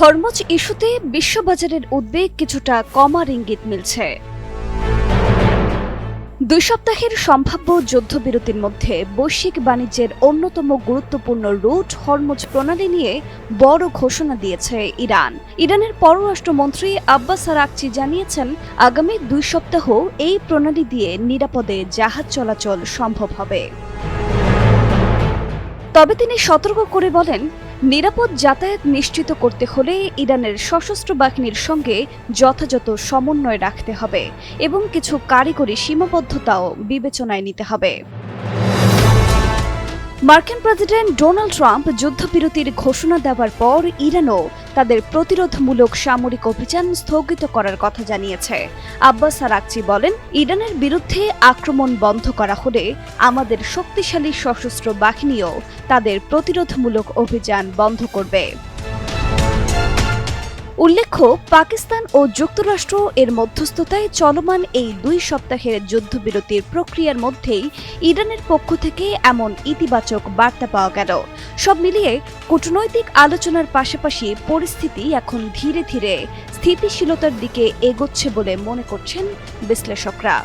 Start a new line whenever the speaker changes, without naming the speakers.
Hormuz ইস্যুতে বিশ্ববাজারের উদ্বেগ কিছুটা কমার ইঙ্গিত মিলছে। 2 সপ্তাহের সম্ভাব্য যুদ্ধবিরতির মধ্যে বৈশ্বিক বাণিজ্যের অন্যতম গুরুত্বপূর্ণ রুট হরমুজ প্রণালী নিয়ে বড় ঘোষণা দিয়েছে ইরান। ইরানের পররাষ্ট্রমন্ত্রী আব্বাস আরাগচি জানিয়েছেন, আগামী 2 সপ্তাহ এই প্রণালী দিয়ে নিরাপদে জাহাজ চলাচল সম্ভব হবে। তবে তিনি সতর্ক করে বলেন, নিরাপদ যাতায়াত নিশ্চিত করতে হলে ইরানের সশস্ত্র বাহিনীর সঙ্গে যথাযথ সমন্বয় রাখতে হবে এবং কিছু কারিগরি সীমাবদ্ধতাও বিবেচনায় নিতে হবে। মার্কিন প্রেসিডেন্ট ডোনাল্ড ট্রাম্প যুদ্ধবিরতির ঘোষণা দেওয়ার পর ইরানও তাদের প্রতিরোধমূলক সামরিক অভিযান স্থগিত করার কথা জানিয়েছে। আব্বাস আরাগচি বলেন, ইরানের বিরুদ্ধে আক্রমণ বন্ধ করা হলে আমাদের শক্তিশালী সশস্ত্র বাহিনীও তাদের প্রতিরোধমূলক অভিযান বন্ধ করবে। উল্লেখ্য, পাকিস্তান ও যুক্তরাষ্ট্র এর মধ্যস্থতায় চলমান এই 2 সপ্তাহের যুদ্ধবিরতির প্রক্রিয়ার মধ্যেই ইরানের পক্ষ থেকে এমন ইতিবাচক বার্তা পাওয়া গেল। সব মিলিয়ে কূটনৈতিক আলোচনার পাশাপাশি পরিস্থিতি এখন ধীরে ধীরে স্থিতিশীলতার দিকে এগোচ্ছে বলে মনে করছেন বিশ্লেষকরা।